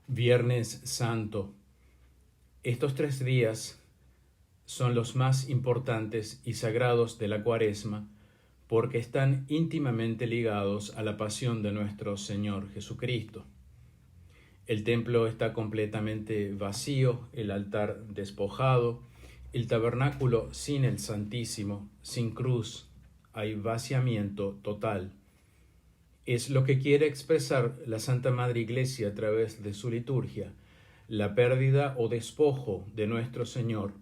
Viernes Santo. Estos 3 días son los más importantes y sagrados de la Cuaresma porque están íntimamente ligados a la pasión de nuestro Señor Jesucristo. El templo está completamente vacío, el altar despojado, el tabernáculo sin el Santísimo, sin cruz, hay vaciamiento total. Es lo que quiere expresar la Santa Madre Iglesia a través de su liturgia, la pérdida o despojo de nuestro Señor.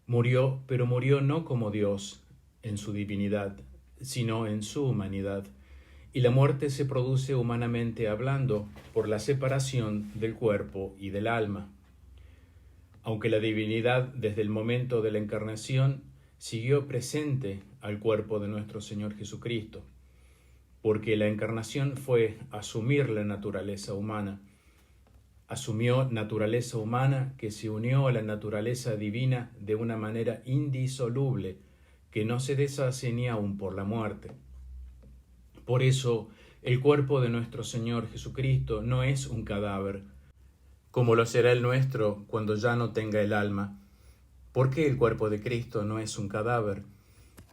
Murió, pero murió no como Dios en su divinidad, sino en su humanidad. Y la muerte se produce humanamente hablando por la separación del cuerpo y del alma. Aunque la divinidad desde el momento de la encarnación siguió presente al cuerpo de nuestro Señor Jesucristo, porque la encarnación fue asumir la naturaleza humana. Asumió naturaleza humana que se unió a la naturaleza divina de una manera indisoluble, que no se deshace ni aun por la muerte. Por eso, el cuerpo de nuestro Señor Jesucristo no es un cadáver, como lo será el nuestro cuando ya no tenga el alma. ¿Por qué el cuerpo de Cristo no es un cadáver?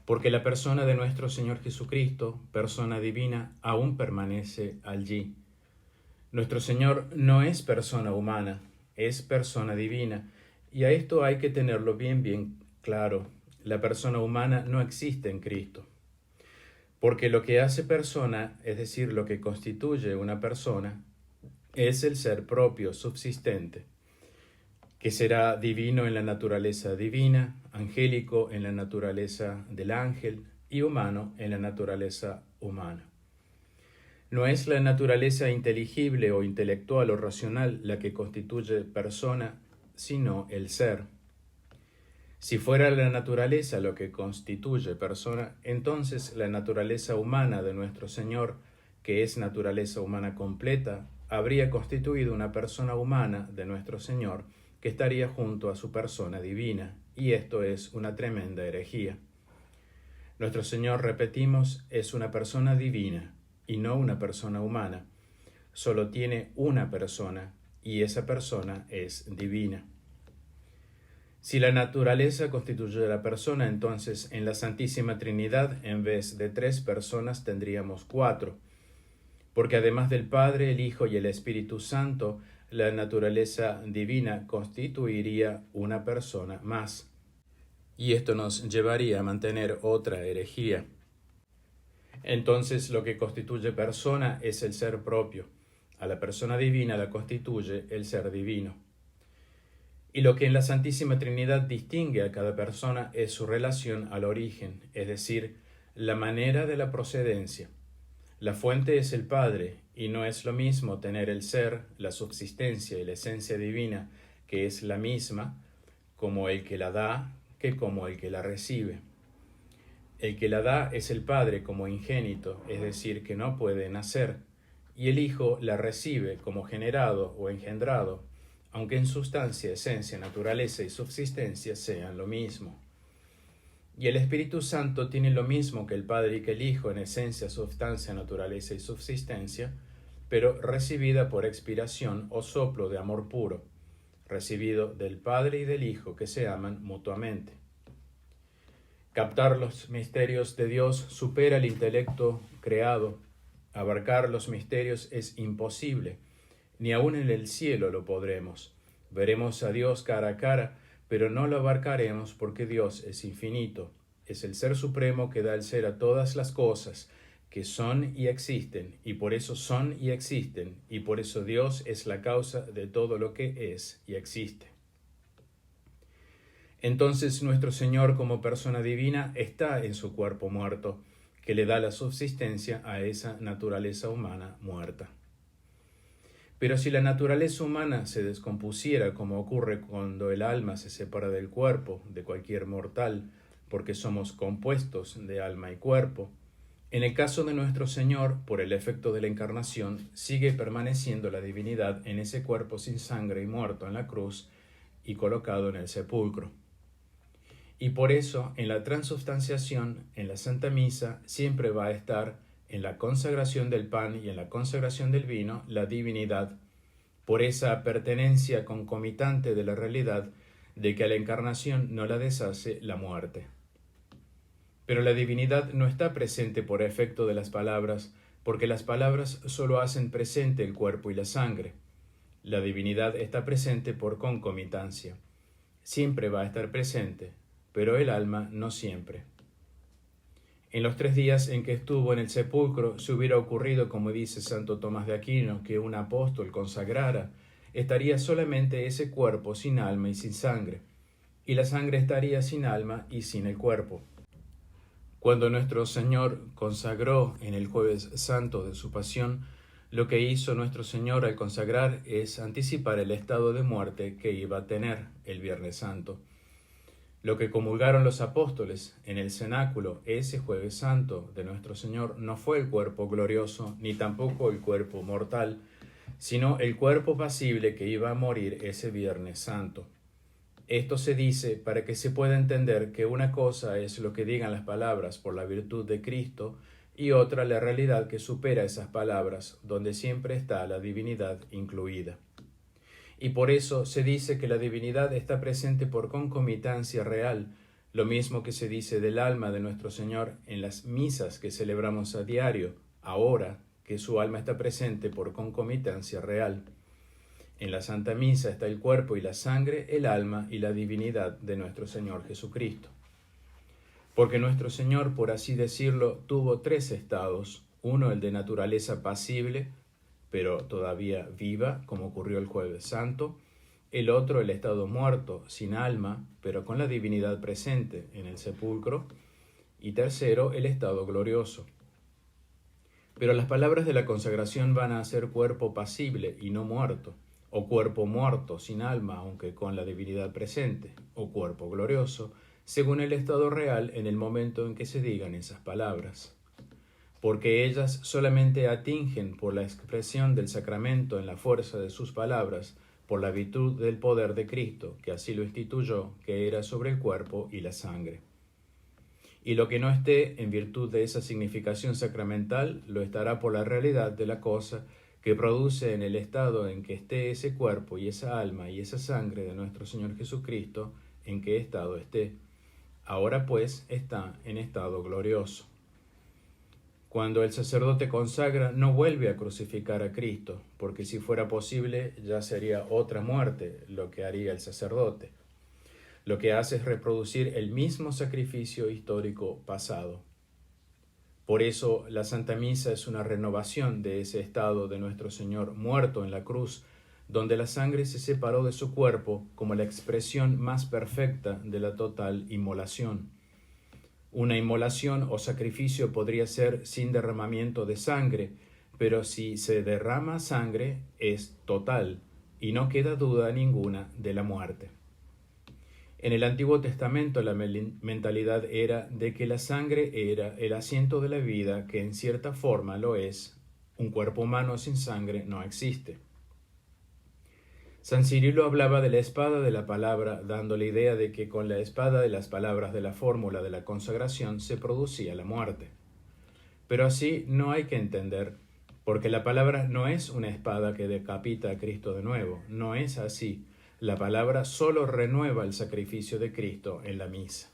Porque la persona de nuestro Señor Jesucristo, persona divina, aún permanece allí. Nuestro Señor no es persona humana, es persona divina, y a esto hay que tenerlo bien claro. La persona humana no existe en Cristo, porque lo que hace persona, es decir, lo que constituye una persona, es el ser propio, subsistente, que será divino en la naturaleza divina, angélico en la naturaleza del ángel y humano en la naturaleza humana. No es la naturaleza inteligible o intelectual o racional la que constituye persona, sino el ser. Si fuera la naturaleza lo que constituye persona, entonces la naturaleza humana de nuestro Señor, que es naturaleza humana completa, habría constituido una persona humana de nuestro Señor, que estaría junto a su persona divina, y esto es una tremenda herejía. Nuestro Señor, repetimos, es una persona divina y no una persona humana. Solo tiene una persona, y esa persona es divina. Si la naturaleza constituye la persona, entonces en la Santísima Trinidad, en vez de 3 personas, tendríamos 4, porque además del Padre, el Hijo y el Espíritu Santo, la naturaleza divina constituiría una persona más. Y esto nos llevaría a mantener otra herejía. Entonces lo que constituye persona es el ser propio. A la persona divina la constituye el ser divino. Y lo que en la Santísima Trinidad distingue a cada persona es su relación al origen, es decir, la manera de la procedencia. La fuente es el Padre, y no es lo mismo tener el ser, la subsistencia y la esencia divina, que es la misma, como el que la da, que como el que la recibe. El que la da es el Padre como ingénito, es decir, que no puede nacer, y el Hijo la recibe como generado o engendrado, aunque en sustancia, esencia, naturaleza y subsistencia sean lo mismo. Y el Espíritu Santo tiene lo mismo que el Padre y que el Hijo en esencia, sustancia, naturaleza y subsistencia, pero recibida por expiración o soplo de amor puro, recibido del Padre y del Hijo que se aman mutuamente. Captar los misterios de Dios supera el intelecto creado. Abarcar los misterios es imposible, ni aun en el cielo lo podremos. Veremos a Dios cara a cara, pero no lo abarcaremos porque Dios es infinito. Es el Ser Supremo que da el ser a todas las cosas que son y existen, y por eso son y existen, y por eso Dios es la causa de todo lo que es y existe. Entonces nuestro Señor como persona divina está en su cuerpo muerto, que le da la subsistencia a esa naturaleza humana muerta. Pero si la naturaleza humana se descompusiera, como ocurre cuando el alma se separa del cuerpo de cualquier mortal, porque somos compuestos de alma y cuerpo, en el caso de nuestro Señor, por el efecto de la encarnación, sigue permaneciendo la divinidad en ese cuerpo sin sangre y muerto en la cruz y colocado en el sepulcro. Y por eso, en la transubstanciación, en la Santa Misa, siempre va a estar en la consagración del pan y en la consagración del vino, la divinidad, por esa pertenencia concomitante de la realidad de que a la encarnación no la deshace la muerte. Pero la divinidad no está presente por efecto de las palabras, porque las palabras solo hacen presente el cuerpo y la sangre. La divinidad está presente por concomitancia. Siempre va a estar presente, pero el alma no siempre. En los 3 días en que estuvo en el sepulcro, si hubiera ocurrido, como dice Santo Tomás de Aquino, que un apóstol consagrara, estaría solamente ese cuerpo sin alma y sin sangre, y la sangre estaría sin alma y sin el cuerpo. Cuando nuestro Señor consagró en el Jueves Santo de su Pasión, lo que hizo nuestro Señor al consagrar es anticipar el estado de muerte que iba a tener el Viernes Santo. Lo que comulgaron los apóstoles en el cenáculo ese Jueves Santo de nuestro Señor no fue el cuerpo glorioso, ni tampoco el cuerpo mortal, sino el cuerpo pasible que iba a morir ese Viernes Santo. Esto se dice para que se pueda entender que una cosa es lo que digan las palabras por la virtud de Cristo y otra la realidad que supera esas palabras, donde siempre está la divinidad incluida. Y por eso se dice que la divinidad está presente por concomitancia real, lo mismo que se dice del alma de nuestro Señor en las misas que celebramos a diario, ahora que su alma está presente por concomitancia real. En la Santa Misa está el cuerpo y la sangre, el alma y la divinidad de nuestro Señor Jesucristo. Porque nuestro Señor, por así decirlo, tuvo 3 estados, uno el de naturaleza pasible, pero todavía viva, como ocurrió el Jueves Santo, el otro el estado muerto, sin alma, pero con la divinidad presente en el sepulcro, y tercero el estado glorioso. Pero las palabras de la consagración van a ser cuerpo pasible y no muerto, o cuerpo muerto sin alma, aunque con la divinidad presente, o cuerpo glorioso, según el estado real en el momento en que se digan esas palabras. Porque ellas solamente atingen por la expresión del sacramento en la fuerza de sus palabras, por la virtud del poder de Cristo, que así lo instituyó, que era sobre el cuerpo y la sangre. Y lo que no esté en virtud de esa significación sacramental, lo estará por la realidad de la cosa que produce en el estado en que esté ese cuerpo y esa alma y esa sangre de nuestro Señor Jesucristo, en qué estado esté. Ahora pues está en estado glorioso. Cuando el sacerdote consagra, no vuelve a crucificar a Cristo, porque si fuera posible ya sería otra muerte lo que haría el sacerdote. Lo que hace es reproducir el mismo sacrificio histórico pasado. Por eso la Santa Misa es una renovación de ese estado de nuestro Señor muerto en la cruz, donde la sangre se separó de su cuerpo como la expresión más perfecta de la total inmolación. Una inmolación o sacrificio podría ser sin derramamiento de sangre, pero si se derrama sangre es total y no queda duda ninguna de la muerte. En el Antiguo Testamento la mentalidad era de que la sangre era el asiento de la vida, que en cierta forma lo es. Un cuerpo humano sin sangre no existe. San Cirilo hablaba de la espada de la palabra, dando la idea de que con la espada de las palabras de la fórmula de la consagración se producía la muerte. Pero así no hay que entender, porque la palabra no es una espada que decapita a Cristo de nuevo, no es así. La palabra solo renueva el sacrificio de Cristo en la misa.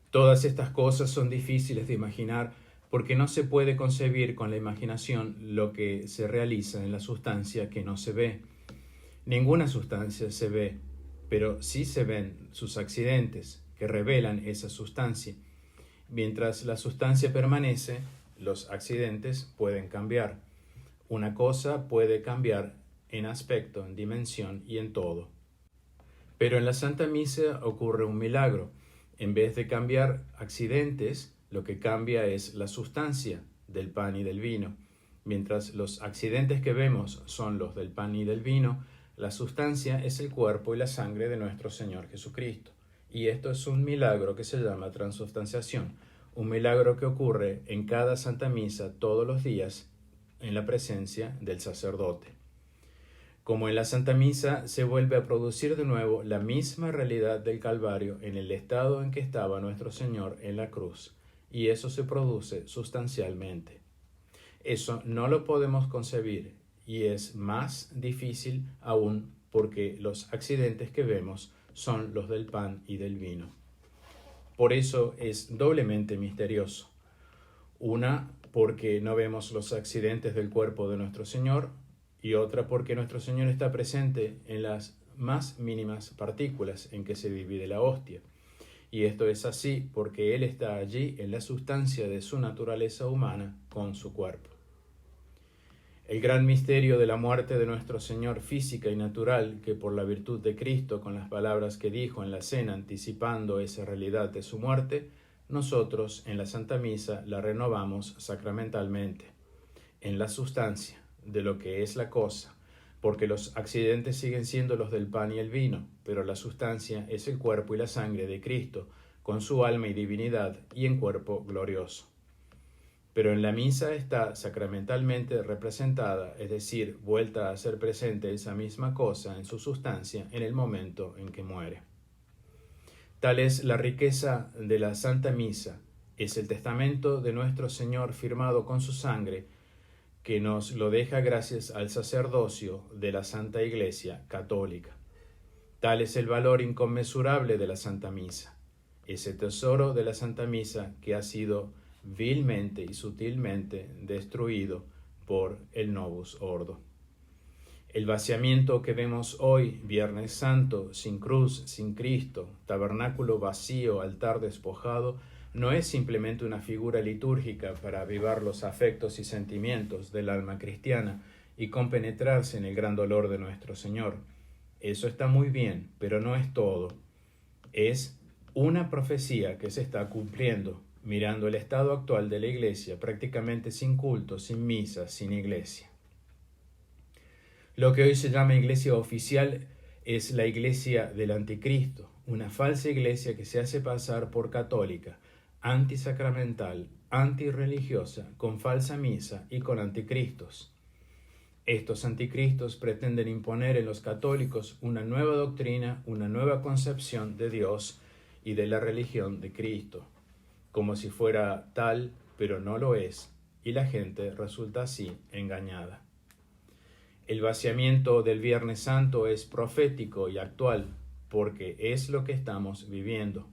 Todas estas cosas son difíciles de imaginar porque no se puede concebir con la imaginación lo que se realiza en la sustancia que no se ve. Ninguna sustancia se ve, pero sí se ven sus accidentes que revelan esa sustancia. Mientras la sustancia permanece, los accidentes pueden cambiar. Una cosa puede cambiar en aspecto, en dimensión y en todo. Pero en la Santa Misa ocurre un milagro. En vez de cambiar accidentes, lo que cambia es la sustancia del pan y del vino. Mientras los accidentes que vemos son los del pan y del vino, la sustancia es el cuerpo y la sangre de nuestro Señor Jesucristo. Y esto es un milagro que se llama transubstanciación, un milagro que ocurre en cada Santa Misa todos los días en la presencia del sacerdote. Como en la Santa Misa se vuelve a producir de nuevo la misma realidad del Calvario en el estado en que estaba nuestro Señor en la cruz, y eso se produce sustancialmente. Eso no lo podemos concebir, y es más difícil aún porque los accidentes que vemos son los del pan y del vino. Por eso es doblemente misterioso. Una, porque no vemos los accidentes del cuerpo de nuestro Señor, y otra porque nuestro Señor está presente en las más mínimas partículas en que se divide la hostia. Y esto es así porque Él está allí en la sustancia de su naturaleza humana con su cuerpo. El gran misterio de la muerte de nuestro Señor física y natural, que por la virtud de Cristo, con las palabras que dijo en la cena anticipando esa realidad de su muerte, nosotros en la Santa Misa la renovamos sacramentalmente, en la sustancia de lo que es la cosa, porque los accidentes siguen siendo los del pan y el vino, pero la sustancia es el cuerpo y la sangre de Cristo, con su alma y divinidad y en cuerpo glorioso. Pero en la misa está sacramentalmente representada, es decir, vuelta a ser presente esa misma cosa en su sustancia en el momento en que muere. Tal es la riqueza de la Santa Misa, es el testamento de nuestro Señor firmado con su sangre, que nos lo deja gracias al sacerdocio de la Santa Iglesia Católica. Tal es el valor inconmensurable de la Santa Misa, ese tesoro de la Santa Misa que ha sido vilmente y sutilmente destruido por el Novus Ordo. El vaciamiento que vemos hoy, Viernes Santo, sin cruz, sin Cristo, tabernáculo vacío, altar despojado, no es simplemente una figura litúrgica para avivar los afectos y sentimientos del alma cristiana y compenetrarse en el gran dolor de nuestro Señor. Eso está muy bien, pero no es todo. Es una profecía que se está cumpliendo, mirando el estado actual de la Iglesia, prácticamente sin culto, sin misa, sin Iglesia. Lo que hoy se llama Iglesia oficial es la Iglesia del Anticristo, una falsa iglesia que se hace pasar por católica, antisacramental, antirreligiosa, con falsa misa y con anticristos. Estos anticristos pretenden imponer en los católicos una nueva doctrina, una nueva concepción de Dios y de la religión de Cristo, como si fuera tal, pero no lo es, y la gente resulta así engañada. El vaciamiento del Viernes Santo es profético y actual, porque es lo que estamos viviendo.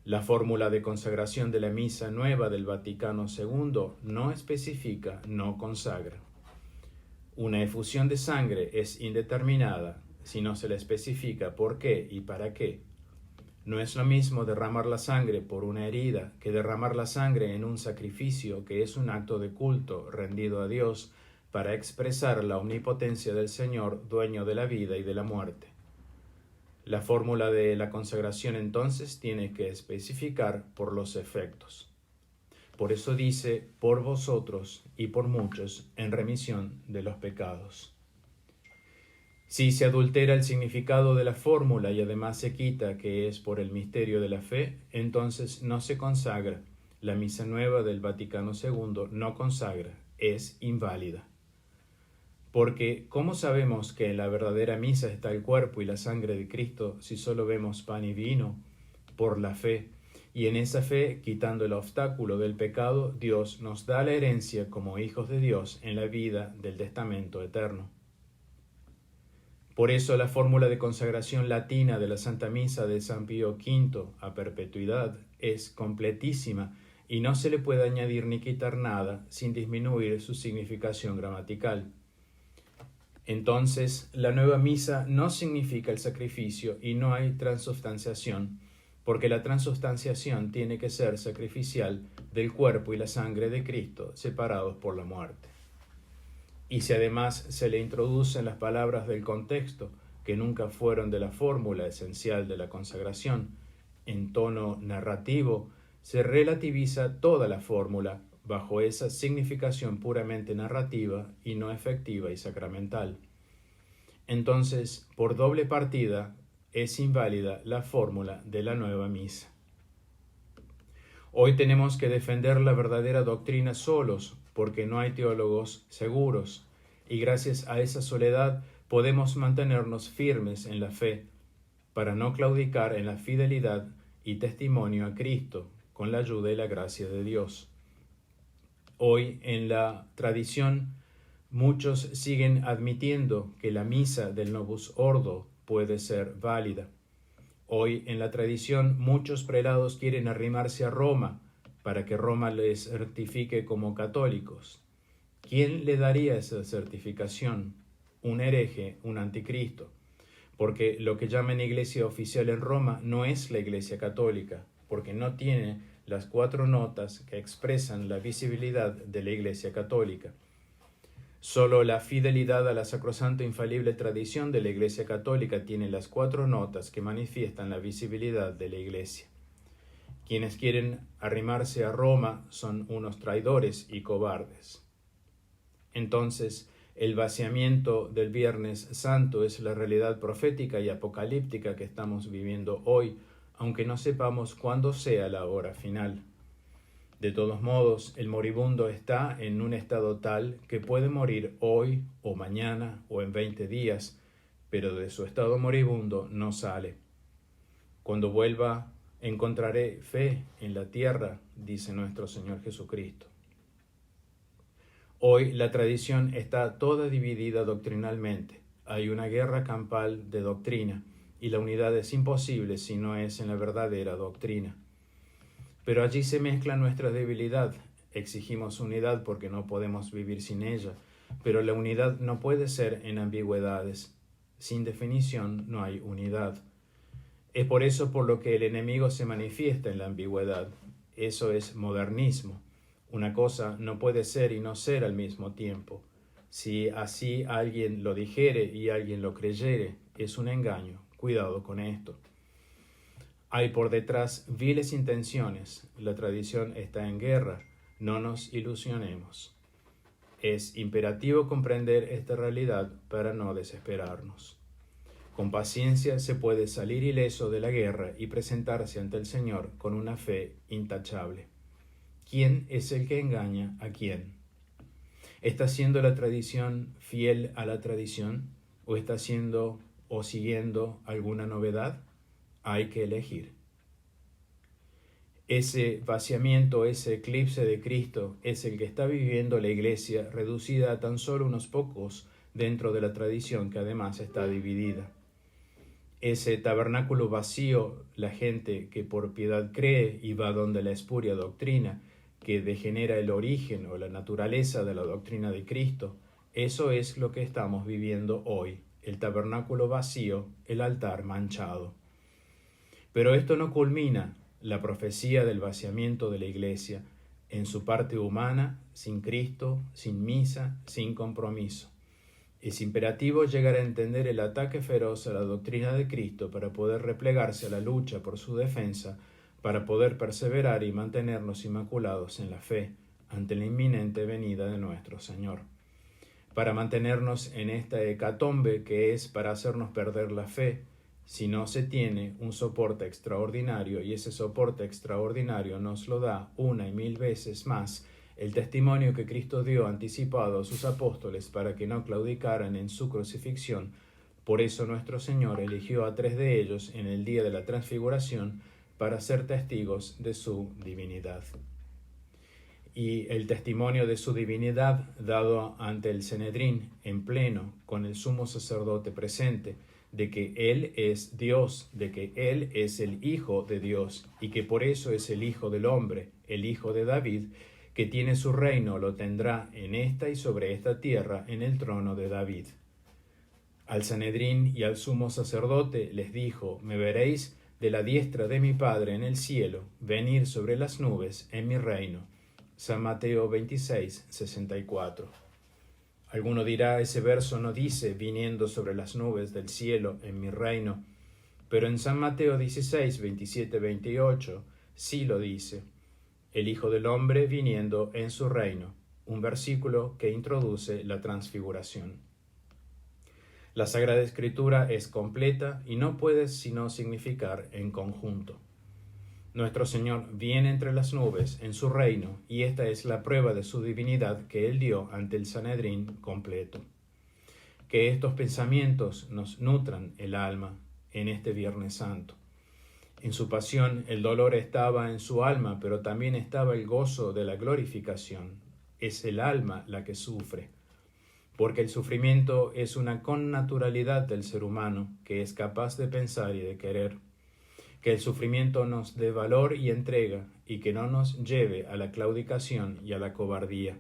La fórmula de consagración de la Misa Nueva del Vaticano II no especifica, no consagra. Una efusión de sangre es indeterminada si no se le especifica por qué y para qué. No es lo mismo derramar la sangre por una herida que derramar la sangre en un sacrificio que es un acto de culto rendido a Dios para expresar la omnipotencia del Señor, dueño de la vida y de la muerte. La fórmula de la consagración entonces tiene que especificar por los efectos. Por eso dice, por vosotros y por muchos, en remisión de los pecados. Si se adultera el significado de la fórmula y además se quita que es por el misterio de la fe, entonces no se consagra. La Misa Nueva del Vaticano II no consagra, es inválida. Porque, ¿cómo sabemos que en la verdadera misa está el cuerpo y la sangre de Cristo si solo vemos pan y vino? Por la fe. Y en esa fe, quitando el obstáculo del pecado, Dios nos da la herencia como hijos de Dios en la vida del testamento eterno. Por eso la fórmula de consagración latina de la Santa Misa de San Pío V a perpetuidad es completísima y no se le puede añadir ni quitar nada sin disminuir su significación gramatical. Entonces, la nueva misa no significa el sacrificio y no hay transubstanciación, porque la transubstanciación tiene que ser sacrificial del cuerpo y la sangre de Cristo separados por la muerte. Y si además se le introducen las palabras del contexto, que nunca fueron de la fórmula esencial de la consagración, en tono narrativo, se relativiza toda la fórmula bajo esa significación puramente narrativa y no efectiva y sacramental. Entonces, por doble partida, es inválida la fórmula de la nueva misa. Hoy tenemos que defender la verdadera doctrina solos, porque no hay teólogos seguros, y gracias a esa soledad podemos mantenernos firmes en la fe, para no claudicar en la fidelidad y testimonio a Cristo, con la ayuda y la gracia de Dios. Hoy, en la tradición Muchos siguen admitiendo que la misa del Novus Ordo puede ser válida. Hoy en la tradición muchos prelados quieren arrimarse a Roma para que Roma les certifique como católicos. ¿Quién le daría esa certificación? Un hereje, un anticristo. Porque lo que llaman iglesia oficial en Roma no es la iglesia católica, porque no tiene las 4 notas que expresan la visibilidad de la iglesia católica. Solo la fidelidad a la sacrosanta infalible tradición de la iglesia católica tiene las 4 notas que manifiestan la visibilidad de la iglesia. Quienes quieren arrimarse a Roma son unos traidores y cobardes. Entonces, el vaciamiento del Viernes Santo es la realidad profética y apocalíptica que estamos viviendo hoy, aunque no sepamos cuándo sea la hora final. De todos modos, el moribundo está en un estado tal que puede morir hoy o mañana o en 20 días, pero de su estado moribundo no sale. Cuando vuelva, encontraré fe en la tierra, dice nuestro Señor Jesucristo. Hoy la tradición está toda dividida doctrinalmente. Hay una guerra campal de doctrina, y la unidad es imposible si no es en la verdadera doctrina. Pero allí se mezcla nuestra debilidad. Exigimos unidad porque no podemos vivir sin ella, pero la unidad no puede ser en ambigüedades. Sin definición no hay unidad. Es por eso por lo que el enemigo se manifiesta en la ambigüedad. Eso es modernismo. Una cosa no puede ser y no ser al mismo tiempo. Si así alguien lo dijere y alguien lo creyere, es un engaño. Cuidado con esto. Hay por detrás viles intenciones. La tradición está en guerra. No nos ilusionemos. Es imperativo comprender esta realidad para no desesperarnos. Con paciencia se puede salir ileso de la guerra y presentarse ante el Señor con una fe intachable. ¿Quién es el que engaña a quién? ¿Está siendo la tradición fiel a la tradición o está siendo o siguiendo alguna novedad? Hay que elegir. Ese vaciamiento, ese eclipse de Cristo es el que está viviendo la Iglesia, reducida a tan solo unos pocos dentro de la tradición que además está dividida. Ese tabernáculo vacío, la gente que por piedad cree y va donde la espuria doctrina, que degenera el origen o la naturaleza de la doctrina de Cristo, eso es lo que estamos viviendo hoy, el tabernáculo vacío, el altar manchado. Pero esto no culmina la profecía del vaciamiento de la Iglesia en su parte humana, sin Cristo, sin misa, sin compromiso. Es imperativo llegar a entender el ataque feroz a la doctrina de Cristo para poder replegarse a la lucha por su defensa, para poder perseverar y mantenernos inmaculados en la fe ante la inminente venida de nuestro Señor. Para mantenernos en esta hecatombe que es para hacernos perder la fe, si no se tiene un soporte extraordinario, y ese soporte extraordinario nos lo da una y 1000 veces más el testimonio que Cristo dio anticipado a sus apóstoles para que no claudicaran en su crucifixión. Por eso nuestro Señor eligió a 3 de ellos en el día de la transfiguración para ser testigos de su divinidad. Y el testimonio de su divinidad dado ante el Sanedrín en pleno, con el sumo sacerdote presente, de que Él es Dios, de que Él es el Hijo de Dios, y que por eso es el Hijo del hombre, el Hijo de David, que tiene su reino, lo tendrá en esta y sobre esta tierra, en el trono de David. Al Sanedrín y al sumo sacerdote les dijo: me veréis de la diestra de mi Padre en el cielo, venir sobre las nubes en mi reino. San Mateo 26, 64. Alguno dirá, ese verso no dice viniendo sobre las nubes del cielo en mi reino, pero en San Mateo 16, 27, 28 sí lo dice, el Hijo del Hombre viniendo en su reino, un versículo que introduce la transfiguración. La Sagrada Escritura es completa y no puede sino significar en conjunto. Nuestro Señor viene entre las nubes en su reino, y esta es la prueba de su divinidad que Él dio ante el Sanedrín completo. Que estos pensamientos nos nutran el alma en este Viernes Santo. En su pasión el dolor estaba en su alma, pero también estaba el gozo de la glorificación. Es el alma la que sufre. porque el sufrimiento es una connaturalidad del ser humano que es capaz de pensar y de querer. Que el sufrimiento nos dé valor y entrega, y que no nos lleve a la claudicación y a la cobardía.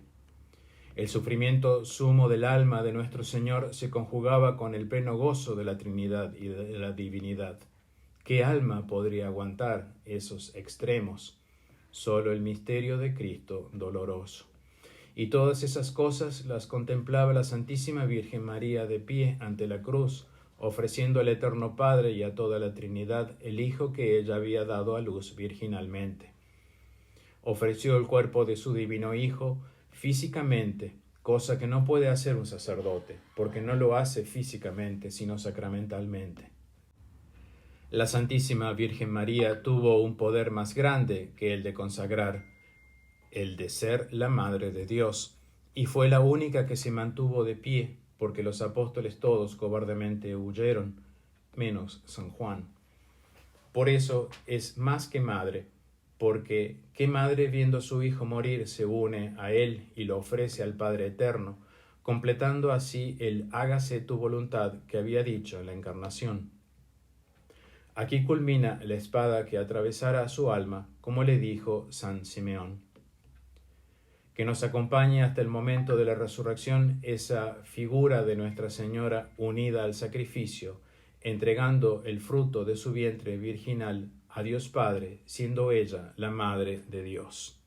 El sufrimiento sumo del alma de nuestro Señor se conjugaba con el pleno gozo de la Trinidad y de la divinidad. ¿Qué alma podría aguantar esos extremos? Solo el misterio de Cristo doloroso. Y todas esas cosas las contemplaba la Santísima Virgen María de pie ante la cruz, ofreciendo al Eterno Padre y a toda la Trinidad el Hijo que ella había dado a luz virginalmente. Ofreció el cuerpo de su divino Hijo físicamente, cosa que no puede hacer un sacerdote, porque no lo hace físicamente, sino sacramentalmente. La Santísima Virgen María tuvo un poder más grande que el de consagrar, el de ser la Madre de Dios, y fue la única que se mantuvo de pie, porque los apóstoles todos cobardemente huyeron, menos San Juan. Por eso es más que madre, porque ¿qué madre viendo a su hijo morir se une a él y lo ofrece al Padre Eterno, completando así el hágase tu voluntad que había dicho en la Encarnación? Aquí culmina la espada que atravesará su alma, como le dijo San Simeón. Que nos acompañe hasta el momento de la resurrección esa figura de Nuestra Señora unida al sacrificio, entregando el fruto de su vientre virginal a Dios Padre, siendo ella la Madre de Dios.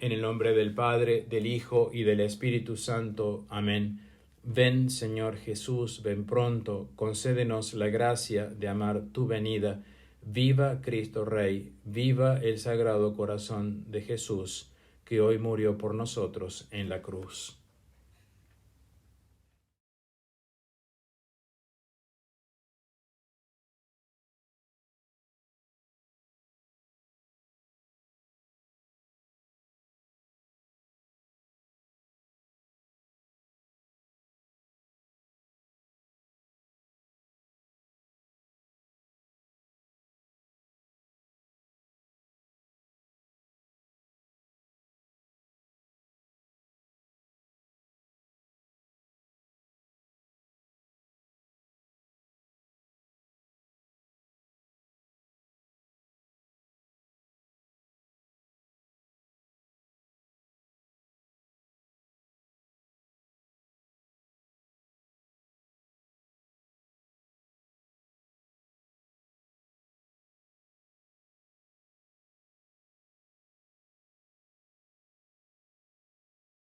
En el nombre del Padre, del Hijo y del Espíritu Santo. Amén. Ven, Señor Jesús, ven pronto, concédenos la gracia de amar tu venida. Viva Cristo Rey, viva el Sagrado Corazón de Jesús, que hoy murió por nosotros en la cruz.